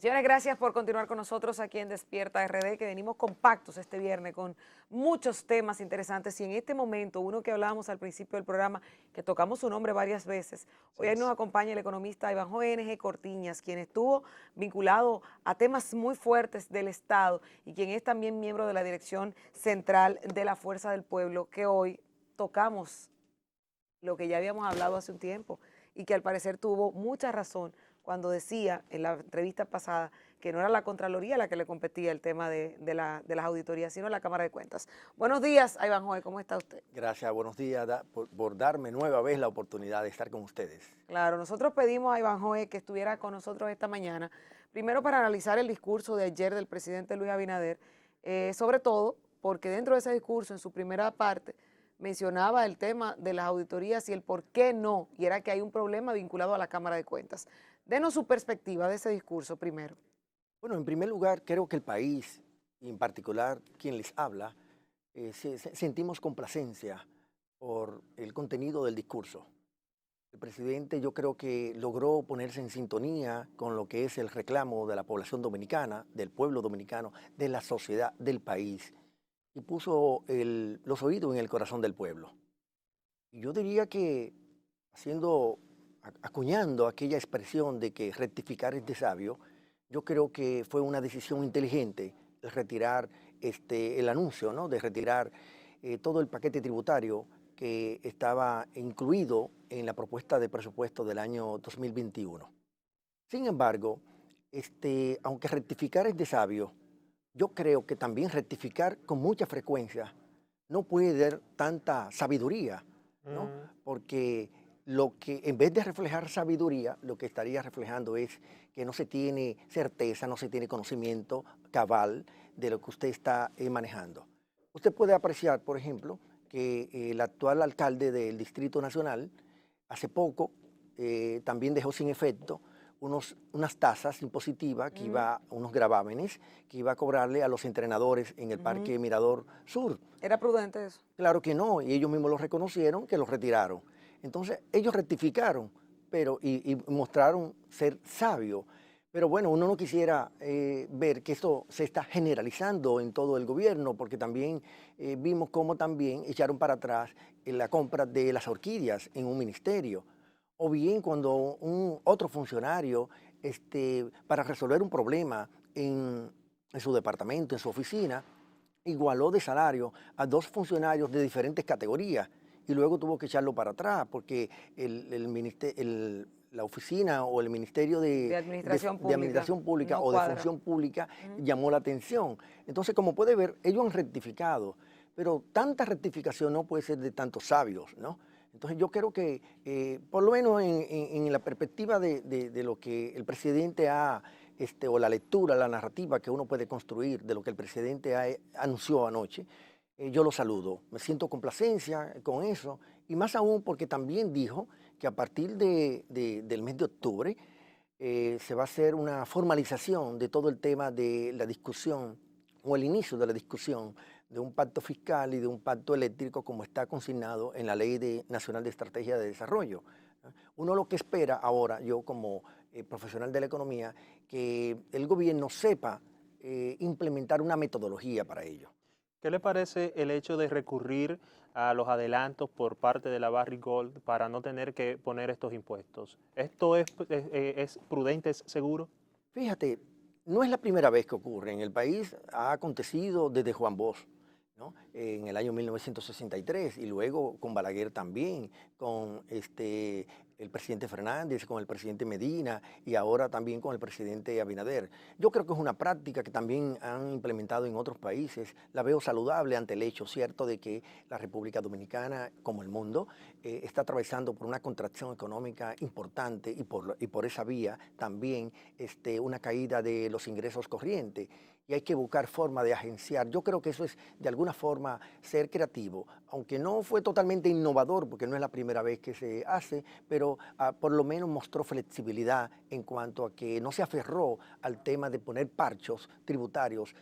Señores, gracias por continuar con nosotros aquí en Despierta RD, que venimos compactos este viernes con muchos temas interesantes y en este momento, uno que hablábamos al principio del programa, que tocamos su nombre varias veces, Así hoy nos es. acompaña el economista Ivanhoe N.G. Cortiñas, quien estuvo vinculado a temas muy fuertes del Estado y quien es también miembro de la Dirección Central de la Fuerza del Pueblo, que hoy tocamos lo que ya habíamos hablado hace un tiempo y que al parecer tuvo mucha razón cuando decía en la entrevista pasada que no era la Contraloría la que le competía el tema de las auditorías, sino la Cámara de Cuentas. Buenos días, Ivanhoe, ¿cómo está usted? Gracias, buenos días por darme nueva vez la oportunidad de estar con ustedes. Claro, nosotros pedimos a Ivanhoe que estuviera con nosotros esta mañana, primero para analizar el discurso de ayer del presidente Luis Abinader, sobre todo porque dentro de ese discurso, en su primera parte, mencionaba el tema de las auditorías y el por qué no, y era que hay un problema vinculado a la Cámara de Cuentas. Denos su perspectiva de ese discurso primero. Bueno, en primer lugar, creo que el país, y en particular quien les habla, sentimos complacencia por el contenido del discurso. El presidente yo creo que logró ponerse en sintonía con lo que es el reclamo de la población dominicana, del pueblo dominicano, de la sociedad, del país, y puso los oídos en el corazón del pueblo. Y yo diría que acuñando aquella expresión de que rectificar es de sabio, yo creo que fue una decisión inteligente el retirar el anuncio, ¿no? De retirar todo el paquete tributario que estaba incluido en la propuesta de presupuesto del año 2021. Sin embargo, aunque rectificar es de sabio, yo creo que también rectificar con mucha frecuencia no puede dar tanta sabiduría, ¿no? Mm, Porque lo que en vez de reflejar sabiduría, lo que estaría reflejando es que no se tiene certeza, no se tiene conocimiento cabal de lo que usted está manejando. Usted puede apreciar, por ejemplo, que el actual alcalde del Distrito Nacional hace poco también dejó sin efecto unas tasas impositivas que iba, unos gravámenes que iba a cobrarle a los entrenadores en el Parque Mirador Sur. ¿Era prudente eso? Claro que no, y ellos mismos lo reconocieron, que lo retiraron. Entonces, ellos rectificaron, y mostraron ser sabios. Pero bueno, uno no quisiera ver que esto se está generalizando en todo el gobierno, porque también vimos cómo también echaron para atrás la compra de las orquídeas en un ministerio. O bien cuando otro funcionario, para resolver un problema en su departamento, en su oficina, igualó de salario a dos funcionarios de diferentes categorías y luego tuvo que echarlo para atrás porque la oficina o el Ministerio De administración de pública. Administración Pública No o de cuadra. Función Pública llamó la atención. Entonces, como puede ver, ellos han rectificado, pero tanta rectificación no puede ser de tantos sabios, ¿no? Entonces yo creo que, por lo menos en la perspectiva de lo que el presidente o la lectura, la narrativa que uno puede construir de lo que el presidente anunció anoche, yo lo saludo. Me siento complacencia con eso, y más aún porque también dijo que a partir del mes de octubre se va a hacer una formalización de todo el tema de la discusión o el inicio de la discusión de un pacto fiscal y de un pacto eléctrico como está consignado en la Ley Nacional de Estrategia de Desarrollo. Uno lo que espera ahora, yo como profesional de la economía, que el gobierno sepa implementar una metodología para ello. ¿Qué le parece el hecho de recurrir a los adelantos por parte de la Barrick Gold para no tener que poner estos impuestos? ¿Esto es prudente, es seguro? Fíjate, no es la primera vez que ocurre. En el país ha acontecido desde Juan Bosch, ¿no? En el año 1963 y luego con Balaguer también, con el presidente Fernández, con el presidente Medina y ahora también con el presidente Abinader. Yo creo que es una práctica que también han implementado en otros países. La veo saludable ante el hecho cierto de que la República Dominicana, como el mundo, está atravesando por una contracción económica importante y por esa vía también una caída de los ingresos corrientes. Y hay que buscar forma de agenciar. Yo creo que eso es de alguna forma ser creativo, aunque no fue totalmente innovador, porque no es la primera vez que se hace, pero por lo menos mostró flexibilidad en cuanto a que no se aferró al tema de poner parchos tributarios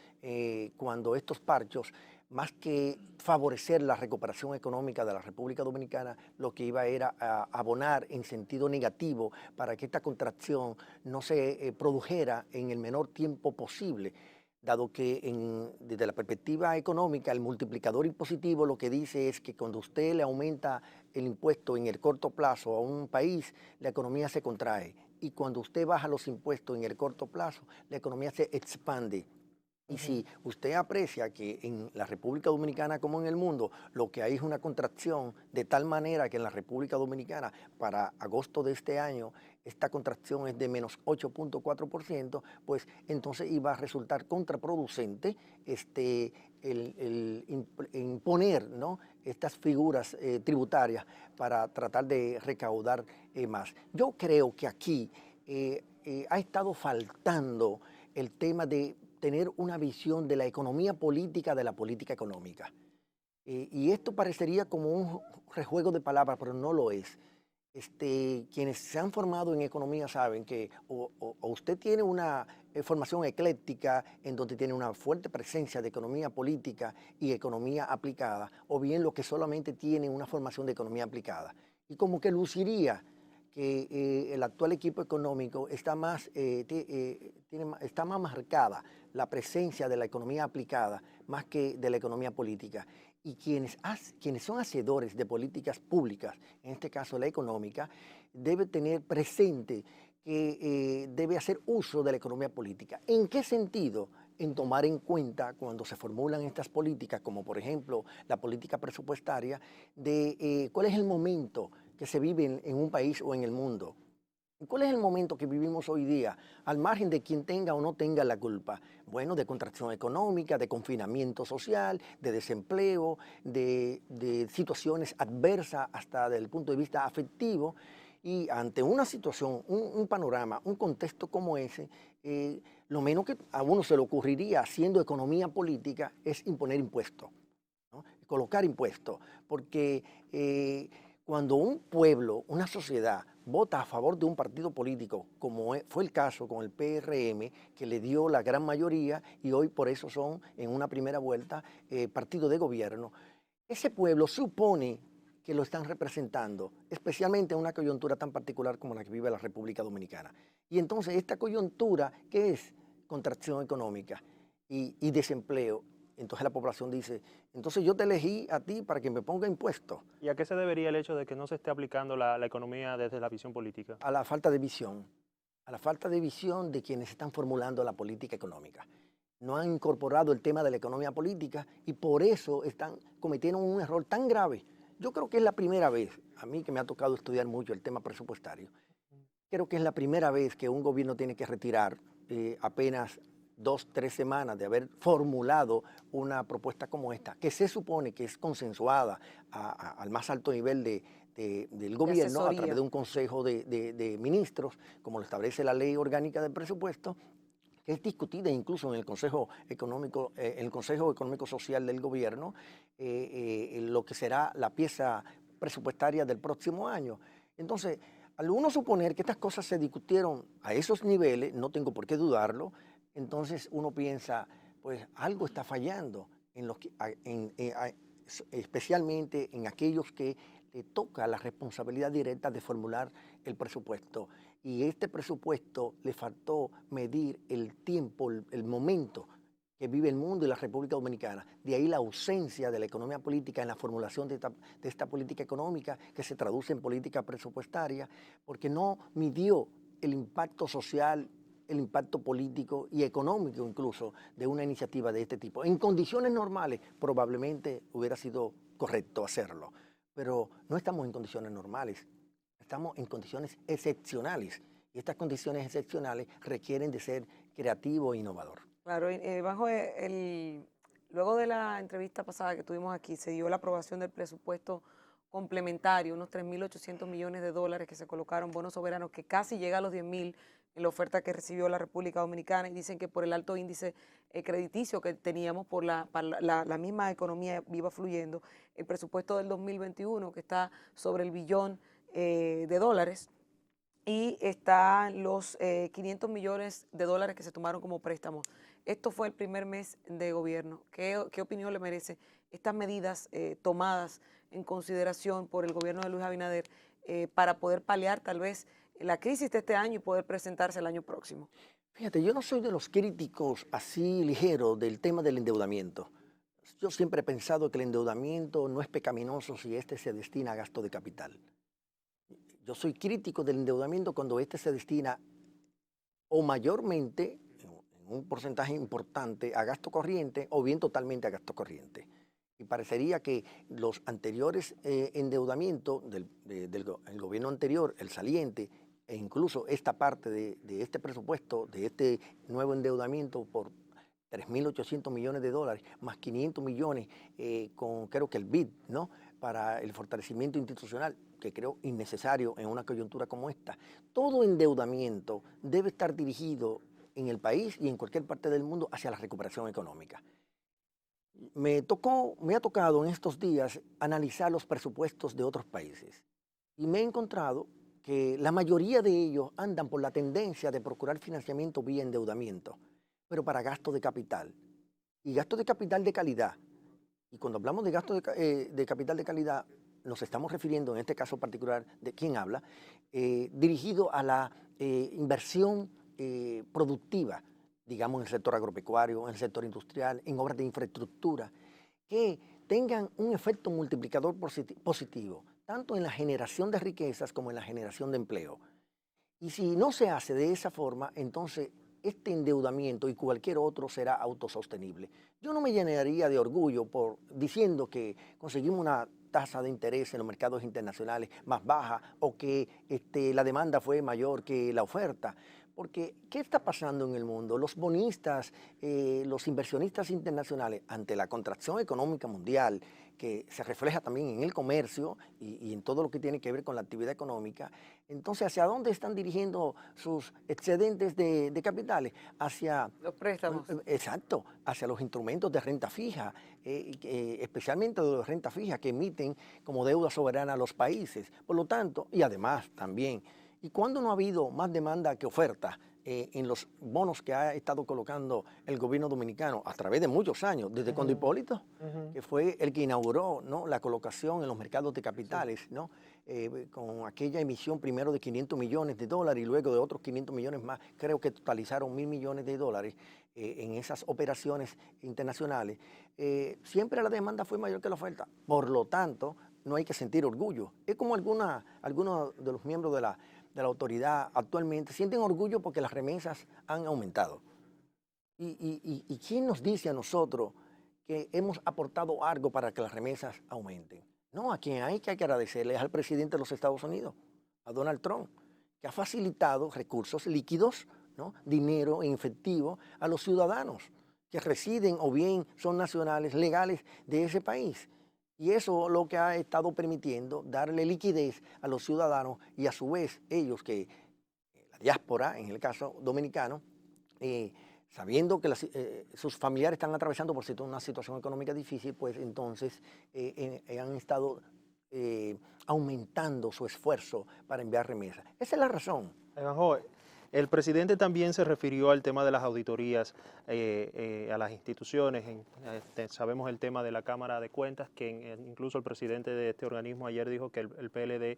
cuando estos parchos más que favorecer la recuperación económica de la República Dominicana, lo que iba era a abonar en sentido negativo para que esta contracción no se produjera en el menor tiempo posible, dado que desde la perspectiva económica el multiplicador impositivo lo que dice es que cuando usted le aumenta el impuesto en el corto plazo a un país, la economía se contrae, y cuando usted baja los impuestos en el corto plazo, la economía se expande. Y si usted aprecia que en la República Dominicana como en el mundo lo que hay es una contracción de tal manera que en la República Dominicana para agosto de este año esta contracción es de menos 8.4%, pues entonces iba a resultar contraproducente imponer, ¿no?, estas figuras tributarias para tratar de recaudar más. Yo creo que aquí ha estado faltando el tema de tener una visión de la economía política de la política económica. Y esto parecería como un rejuego de palabras, pero no lo es. Quienes se han formado en economía saben que o usted tiene una formación ecléctica en donde tiene una fuerte presencia de economía política y economía aplicada, o bien lo que solamente tiene una formación de economía aplicada. Y como que luciría que el actual equipo económico está más marcada la presencia de la economía aplicada más que de la economía política. Y quienes son hacedores de políticas públicas, en este caso la económica, debe tener presente que debe hacer uso de la economía política. ¿En qué sentido? En tomar en cuenta cuando se formulan estas políticas, como por ejemplo la política presupuestaria, de cuál es el momento que se vive en un país o en el mundo. ¿Cuál es el momento que vivimos hoy día, al margen de quien tenga o no tenga la culpa? Bueno, de contracción económica, de confinamiento social, de desempleo, de situaciones adversas hasta desde el punto de vista afectivo. Y ante una situación, un panorama, un contexto como ese, lo menos que a uno se le ocurriría haciendo economía política es imponer impuestos, ¿no? Colocar impuestos, porque cuando un pueblo, una sociedad, vota a favor de un partido político, como fue el caso con el PRM, que le dio la gran mayoría y hoy por eso son en una primera vuelta partido de gobierno, ese pueblo supone que lo están representando, especialmente en una coyuntura tan particular como la que vive la República Dominicana. Y entonces esta coyuntura, ¿qué es? Contracción económica y desempleo. Entonces la población dice, entonces yo te elegí a ti para que me ponga impuestos. ¿Y a qué se debería el hecho de que no se esté aplicando la economía desde la visión política? A la falta de visión, a la falta de visión de quienes están formulando la política económica. No han incorporado el tema de la economía política y por eso cometieron un error tan grave. Yo creo que es la primera vez, a mí que me ha tocado estudiar mucho el tema presupuestario, creo que es la primera vez que un gobierno tiene que retirar apenas 2, 3 semanas de haber formulado una propuesta como esta, que se supone que es consensuada al más alto nivel del gobierno a través de un consejo de ministros, como lo establece la ley orgánica del presupuesto, que es discutida incluso en el Consejo Económico Social del gobierno, lo que será la pieza presupuestaria del próximo año. Entonces, al uno suponer que estas cosas se discutieron a esos niveles, no tengo por qué dudarlo, entonces uno piensa, pues algo está fallando, especialmente en aquellos que le toca la responsabilidad directa de formular el presupuesto. Y este presupuesto le faltó medir el tiempo, el momento que vive el mundo y la República Dominicana. De ahí la ausencia de la economía política en la formulación de esta política económica que se traduce en política presupuestaria, porque no midió el impacto social, el impacto político y económico incluso de una iniciativa de este tipo. En condiciones normales probablemente hubiera sido correcto hacerlo, pero no estamos en condiciones normales, estamos en condiciones excepcionales y estas condiciones excepcionales requieren de ser creativo e innovador. Claro, luego de la entrevista pasada que tuvimos aquí, se dio la aprobación del presupuesto complementario, unos 3.800 millones de dólares que se colocaron, bonos soberanos, que casi llega a los 10.000 en la oferta que recibió la República Dominicana, y dicen que por el alto índice crediticio que teníamos por la misma economía viva fluyendo, el presupuesto del 2021, que está sobre el billón de dólares, y están los 500 millones de dólares que se tomaron como préstamos esto fue el primer mes de gobierno. ¿Qué opinión le merece estas medidas tomadas en consideración por el gobierno de Luis Abinader para poder paliar tal vez la crisis de este año y poder presentarse el año próximo? Fíjate, yo no soy de los críticos así ligeros del tema del endeudamiento. Yo siempre he pensado que el endeudamiento no es pecaminoso si este se destina a gasto de capital. Yo soy crítico del endeudamiento cuando este se destina o mayormente, en un porcentaje importante, a gasto corriente o bien totalmente a gasto corriente. Y parecería que los anteriores endeudamientos del gobierno anterior, el saliente, e incluso esta parte de este presupuesto, de este nuevo endeudamiento por 3.800 millones de dólares, más 500 millones con creo que el BID, ¿no? Para el fortalecimiento institucional, que creo innecesario en una coyuntura como esta. Todo endeudamiento debe estar dirigido en el país y en cualquier parte del mundo hacia la recuperación económica. Me ha tocado en estos días analizar los presupuestos de otros países y me he encontrado que la mayoría de ellos andan por la tendencia de procurar financiamiento vía endeudamiento, pero para gasto de capital y gasto de capital de calidad. Y cuando hablamos de gasto de capital de calidad, nos estamos refiriendo en este caso particular de quién habla, dirigido a la inversión productiva, digamos en el sector agropecuario, en el sector industrial, en obras de infraestructura, que tengan un efecto multiplicador positivo, tanto en la generación de riquezas como en la generación de empleo. Y si no se hace de esa forma, entonces este endeudamiento y cualquier otro será autosostenible. Yo no me llenaría de orgullo por diciendo que conseguimos una tasa de interés en los mercados internacionales más baja o que la demanda fue mayor que la oferta. Porque, ¿qué está pasando en el mundo? Los bonistas, los inversionistas internacionales, ante la contracción económica mundial, que se refleja también en el comercio y en todo lo que tiene que ver con la actividad económica, entonces, ¿hacia dónde están dirigiendo sus excedentes de capitales? Hacia Los préstamos. exacto, hacia los instrumentos de renta fija, especialmente de renta fija que emiten como deuda soberana a los países. Por lo tanto, y además también, ¿y cuándo no ha habido más demanda que oferta en los bonos que ha estado colocando el gobierno dominicano a través de muchos años, desde cuando Hipólito, que fue el que inauguró, ¿no?, la colocación en los mercados de capitales, ¿no?, con aquella emisión primero de 500 millones de dólares y luego de otros 500 millones más, creo que totalizaron 1.000 millones de dólares en esas operaciones internacionales, siempre la demanda fue mayor que la oferta. Por lo tanto, no hay que sentir orgullo. Es como algunos de los miembros de la autoridad actualmente sienten orgullo porque las remesas han aumentado. ¿Y quién nos dice a nosotros que hemos aportado algo para que las remesas aumenten? No, a quien hay que agradecerle es al presidente de los Estados Unidos, a Donald Trump, que ha facilitado recursos líquidos, ¿no?, dinero en efectivo a los ciudadanos que residen o bien son nacionales legales de ese país. Y eso lo que ha estado permitiendo darle liquidez a los ciudadanos y a su vez ellos que, la diáspora, en el caso dominicano, sabiendo que sus familiares están atravesando por una situación económica difícil, pues entonces han estado aumentando su esfuerzo para enviar remesas. Esa es la razón. Evanjo, el presidente también se refirió al tema de las auditorías a las instituciones. Sabemos el tema de la Cámara de Cuentas, que incluso el presidente de este organismo ayer dijo que el PLD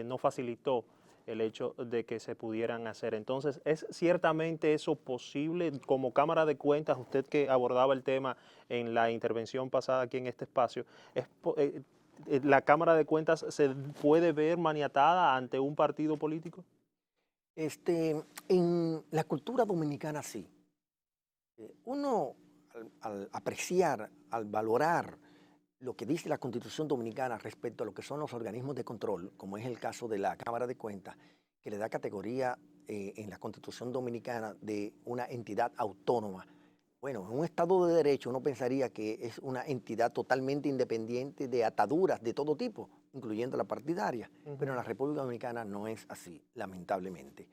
no facilitó el hecho de que se pudieran hacer. Entonces, ¿es ciertamente eso posible? Como Cámara de Cuentas, usted que abordaba el tema en la intervención pasada aquí en este espacio, ¿la Cámara de Cuentas se puede ver maniatada ante un partido político? En la cultura dominicana sí. Uno al apreciar, al valorar lo que dice la Constitución Dominicana respecto a lo que son los organismos de control, como es el caso de la Cámara de Cuentas, que le da categoría en la Constitución Dominicana de una entidad autónoma. Bueno, en un Estado de Derecho uno pensaría que es una entidad totalmente independiente de ataduras de todo tipo, incluyendo la partidaria, pero en la República Dominicana no es así, lamentablemente.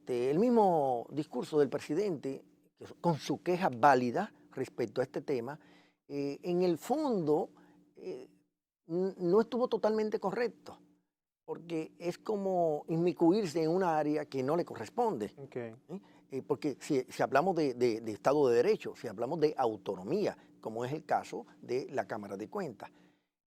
El mismo discurso del presidente, con su queja válida respecto a este tema, en el fondo no estuvo totalmente correcto, porque es como inmiscuirse en una área que no le corresponde. Okay. porque si hablamos de Estado de Derecho, si hablamos de autonomía, como es el caso de la Cámara de Cuentas,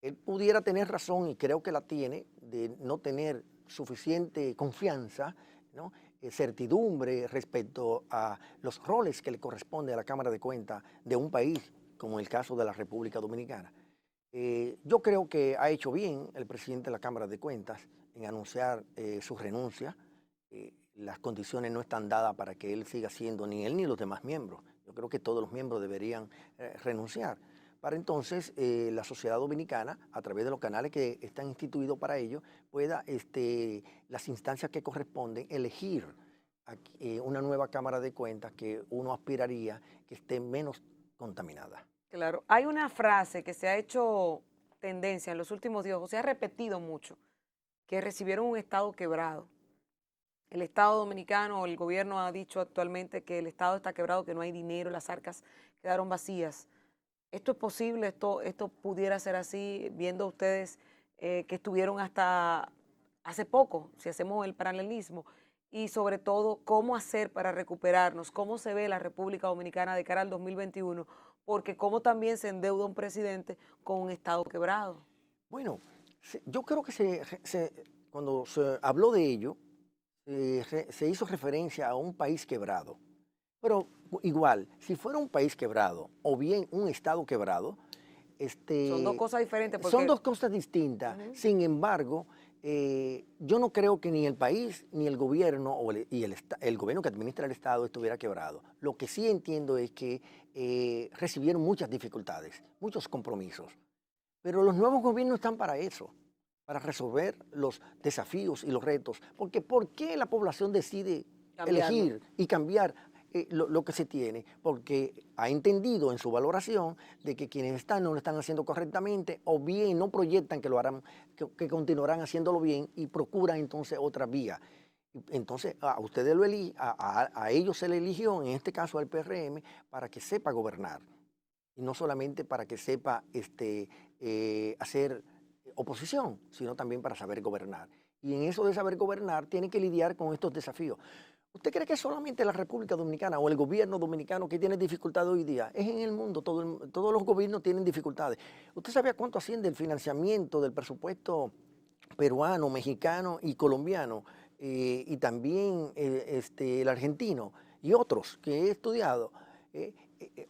él pudiera tener razón, y creo que la tiene, de no tener suficiente confianza, ¿no? Certidumbre respecto a los roles que le corresponde a la Cámara de Cuentas de un país, como el caso de la República Dominicana. Yo creo que ha hecho bien el presidente de la Cámara de Cuentas en anunciar su renuncia. Las condiciones no están dadas para que él siga siendo, ni él ni los demás miembros. Yo creo que todos los miembros deberían renunciar. Para entonces la sociedad dominicana, a través de los canales que están instituidos para ello, pueda, las instancias que corresponden, elegir una nueva Cámara de Cuentas que uno aspiraría que esté menos contaminada. Claro, hay una frase que se ha hecho tendencia en los últimos días, o se ha repetido mucho, que recibieron un Estado quebrado. El Estado dominicano, el gobierno ha dicho actualmente que el Estado está quebrado, que no hay dinero, las arcas quedaron vacías. ¿Esto es posible? ¿Esto pudiera ser así, viendo ustedes que estuvieron hasta hace poco, si hacemos el paralelismo? Y sobre todo, ¿cómo hacer para recuperarnos? ¿Cómo se ve la República Dominicana de cara al 2021? Porque cómo también se endeuda un presidente con un Estado quebrado. Bueno, yo creo que cuando se habló de ello, se hizo referencia a un país quebrado. Pero igual, si fuera un país quebrado o bien un Estado quebrado, Son dos cosas diferentes. son dos cosas distintas. Sin embargo, yo no creo que ni el país ni el gobierno el gobierno que administra el Estado estuviera quebrado. Lo que sí entiendo es que recibieron muchas dificultades, muchos compromisos. Pero los nuevos gobiernos están para eso, para resolver los desafíos y los retos. Porque ¿por qué la población decide elegir y cambiar lo que se tiene? Porque ha entendido en su valoración de que quienes están no lo están haciendo correctamente, o bien no proyectan que lo harán, que continuarán haciéndolo bien, y procuran entonces otra vía. Entonces a ustedes a ellos se le eligió, en este caso al PRM, para que sepa gobernar. Y no solamente para que sepa hacer oposición, sino también para saber gobernar. Y en eso de saber gobernar tiene que lidiar con estos desafíos. ¿Usted cree que es solamente la República Dominicana o el gobierno dominicano que tiene dificultades hoy día? Es en el mundo, todos los gobiernos tienen dificultades. ¿Usted sabe a cuánto asciende el financiamiento del presupuesto peruano, mexicano y colombiano? Y también el argentino y otros que he estudiado.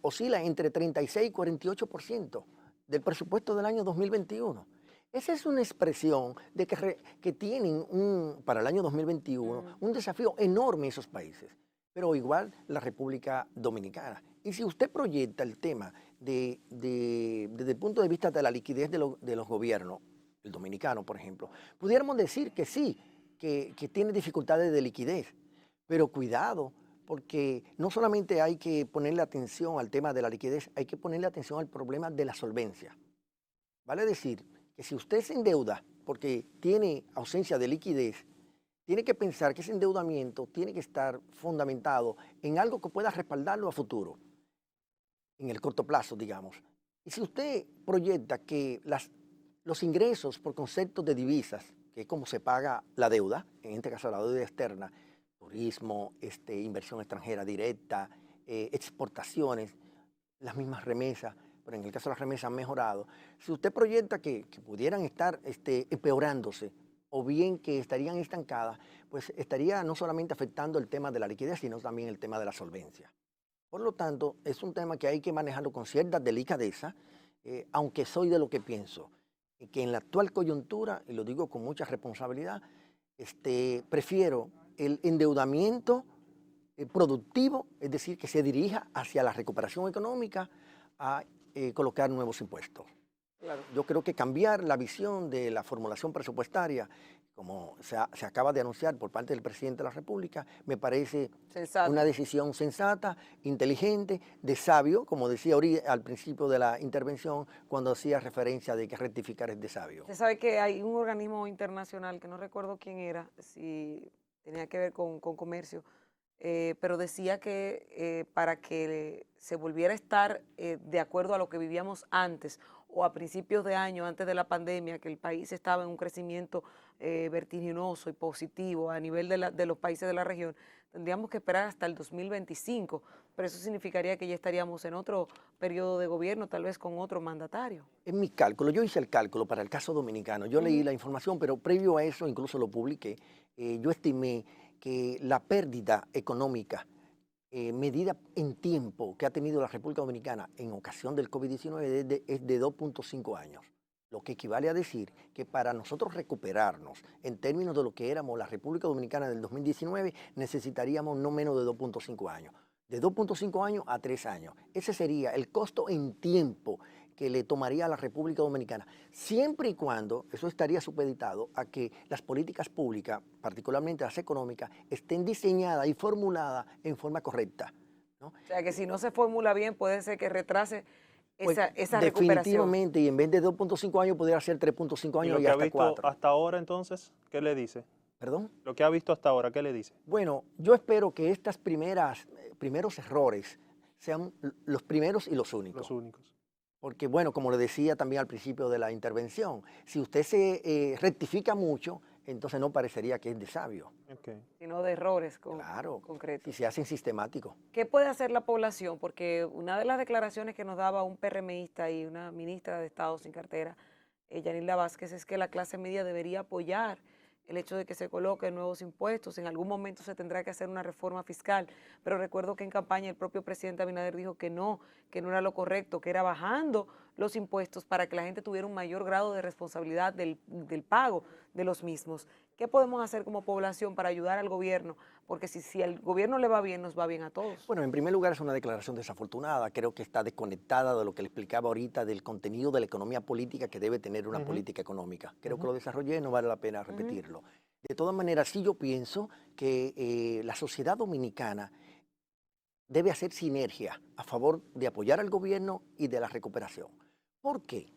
Oscila entre 36 y 48% del presupuesto del año 2021. Esa es una expresión de que tienen para el año 2021 un desafío enorme esos países, pero igual la República Dominicana. Y si usted proyecta el tema desde el punto de vista de la liquidez de los gobiernos, el dominicano, por ejemplo, pudiéramos decir que sí, que tiene dificultades de liquidez, pero cuidado, porque no solamente hay que ponerle atención al tema de la liquidez, hay que ponerle atención al problema de la solvencia. Vale decir que si usted se endeuda porque tiene ausencia de liquidez, tiene que pensar que ese endeudamiento tiene que estar fundamentado en algo que pueda respaldarlo a futuro, en el corto plazo, digamos. Y si usted proyecta que los ingresos por concepto de divisas, que es como se paga la deuda, en este caso la deuda externa, turismo, inversión extranjera directa, exportaciones, las mismas remesas, pero en el caso de las remesas han mejorado. Si usted proyecta que pudieran estar empeorándose o bien que estarían estancadas, pues estaría no solamente afectando el tema de la liquidez, sino también el tema de la solvencia. Por lo tanto, es un tema que hay que manejarlo con cierta delicadeza, aunque soy de lo que pienso, que en la actual coyuntura, y lo digo con mucha responsabilidad, prefiero el endeudamiento productivo, es decir, que se dirija hacia la recuperación económica, a colocar nuevos impuestos. Claro. Yo creo que cambiar la visión de la formulación presupuestaria, como se acaba de anunciar por parte del presidente de la República, me parece una decisión sensata, inteligente, de sabio, como decía al principio de la intervención, cuando hacía referencia de que rectificar es de sabio. Usted sabe que hay un organismo internacional, que no recuerdo quién era, si tenía que ver con comercio, pero decía que para que se volviera a estar de acuerdo a lo que vivíamos antes, o a principios de año, antes de la pandemia, que el país estaba en un crecimiento vertiginoso y positivo a nivel de los países de la región, tendríamos que esperar hasta el 2025, pero eso significaría que ya estaríamos en otro periodo de gobierno, tal vez con otro mandatario. En mi cálculo, yo hice el cálculo para el caso dominicano, yo leí la información, pero previo a eso, incluso lo publiqué, yo estimé que la pérdida económica medida en tiempo que ha tenido la República Dominicana en ocasión del COVID-19 es de 2.5 años. Lo que equivale a decir que para nosotros recuperarnos en términos de lo que éramos la República Dominicana del 2019, necesitaríamos no menos de 2.5 años. De 2.5 años a 3 años. Ese sería el costo en tiempo que le tomaría a la República Dominicana, siempre y cuando eso estaría supeditado a que las políticas públicas, particularmente las económicas, estén diseñadas y formuladas en forma correcta, ¿no? O sea, que si no se formula bien, puede ser que retrase Pues, esa recuperación. definitivamente, y en vez de 2.5 años, podría ser 3.5 ¿Y años lo y que ha hasta visto 4. hasta ahora entonces, qué le dice? ¿Perdón? Lo que ha visto hasta ahora, ¿qué le dice? Bueno, yo espero que estos primeros errores sean los primeros y los únicos. Los únicos. Porque, bueno, como le decía también al principio de la intervención, si usted se rectifica mucho, entonces no parecería que es de sabio. Okay. Sino de errores Claro, concretos. si se hacen sistemáticos. ¿Qué puede hacer la población? Porque una de las declaraciones que nos daba un PRMista y una ministra de Estado sin cartera, Yanilda Vázquez, es que la clase media debería apoyar el hecho de que se coloquen nuevos impuestos. En algún momento se tendrá que hacer una reforma fiscal, pero recuerdo que en campaña el propio presidente Abinader dijo que no era lo correcto, que era bajando los impuestos para que la gente tuviera un mayor grado de responsabilidad del pago de los mismos. ¿Qué podemos hacer como población para ayudar al gobierno? Porque si al gobierno le va bien, nos va bien a todos. Bueno, en primer lugar es una declaración desafortunada, creo que está desconectada de lo que le explicaba ahorita del contenido de la economía política que debe tener una política económica. Creo que lo desarrollé, no vale la pena repetirlo. De todas maneras, sí yo pienso que la sociedad dominicana debe hacer sinergia a favor de apoyar al gobierno y de la recuperación. ¿Por qué?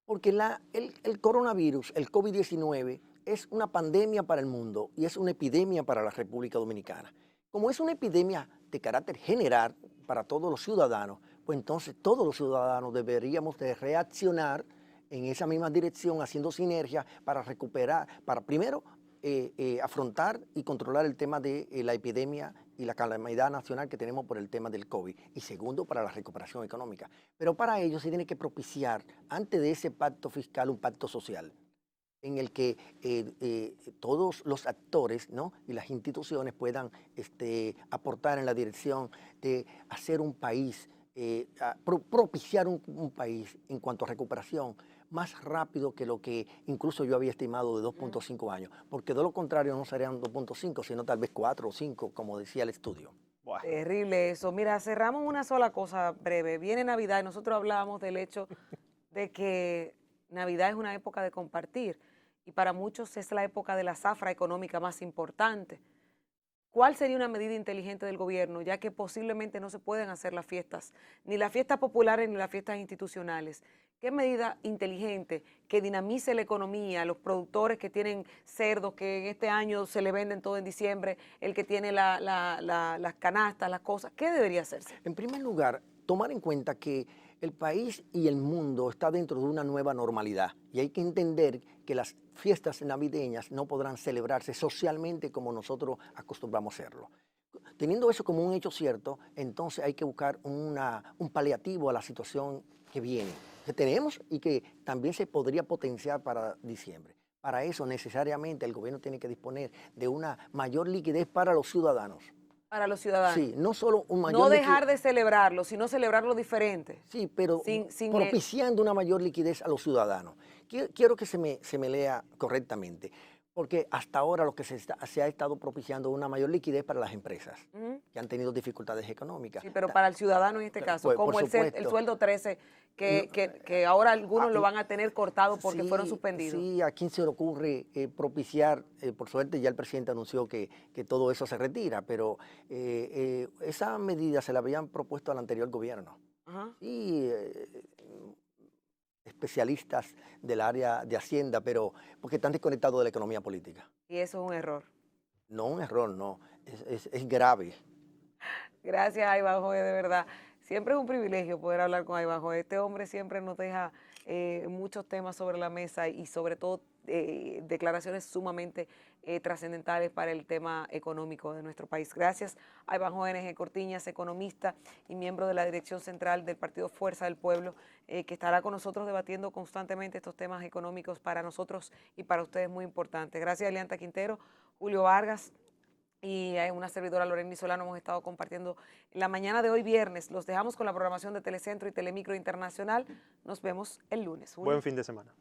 Porque el coronavirus, el COVID-19, es una pandemia para el mundo y es una epidemia para la República Dominicana. Como es una epidemia de carácter general para todos los ciudadanos, pues entonces todos los ciudadanos deberíamos de reaccionar en esa misma dirección, haciendo sinergia para recuperar, para primero afrontar y controlar el tema de la epidemia y la calamidad nacional que tenemos por el tema del COVID. Y segundo, para la recuperación económica. Pero para ello se tiene que propiciar, antes de ese pacto fiscal, un pacto social, en el que todos los actores, ¿no?, y las instituciones puedan aportar en la dirección de hacer un país, propiciar un país en cuanto a recuperación más rápido que lo que incluso yo había estimado de 2.5 años, porque de lo contrario no serían 2.5, sino tal vez 4 o 5, como decía el estudio. Buah. Terrible eso. Mira, cerramos una sola cosa breve. Viene Navidad y nosotros hablábamos del hecho de que Navidad es una época de compartir y para muchos es la época de la zafra económica más importante. ¿Cuál sería una medida inteligente del gobierno, ya que posiblemente no se pueden hacer las fiestas, ni las fiestas populares ni las fiestas institucionales? ¿Qué medida inteligente que dinamice la economía, los productores que tienen cerdos, que en este año se le venden todo en diciembre, el que tiene las canastas, las cosas? ¿Qué debería hacerse? En primer lugar, tomar en cuenta que el país y el mundo está dentro de una nueva normalidad y hay que entender que las fiestas navideñas no podrán celebrarse socialmente como nosotros acostumbramos a hacerlo. Teniendo eso como un hecho cierto, entonces hay que buscar un paliativo a la situación que viene, que tenemos y que también se podría potenciar para diciembre. Para eso necesariamente el gobierno tiene que disponer de una mayor liquidez para los ciudadanos. Para los ciudadanos. Sí, no solo un mayor no dejar de celebrarlo, sino celebrarlo diferente. Sí, pero sin propiciando una mayor liquidez a los ciudadanos. Quiero que se me lea correctamente, porque hasta ahora lo que se ha estado propiciando una mayor liquidez para las empresas que han tenido dificultades económicas. Sí, pero para el ciudadano en este caso, como el sueldo 13, que ahora algunos lo van a tener cortado porque fueron suspendidos. Sí, ¿a quién se le ocurre propiciar? Por suerte ya el presidente anunció que todo eso se retira, pero esa medida se la habían propuesto al anterior gobierno. Y especialistas del área de Hacienda, pero porque están desconectados de la economía política. Y eso es un error. No un error, no, es grave. Gracias, Ivanhoe, de verdad. Siempre es un privilegio poder hablar con Ivanhoe. Este hombre siempre nos deja muchos temas sobre la mesa y sobre todo declaraciones sumamente trascendentales para el tema económico de nuestro país. Gracias a Ivanhoe NG Cortiñas, economista y miembro de la Dirección Central del Partido Fuerza del Pueblo, que estará con nosotros debatiendo constantemente estos temas económicos para nosotros y para ustedes muy importantes. Gracias a Elianta Quintero, Julio Vargas y a una servidora, Lorena Solano. Hemos estado compartiendo la mañana de hoy viernes. Los dejamos con la programación de Telecentro y Telemicro Internacional. Nos vemos el lunes. Buen fin de semana.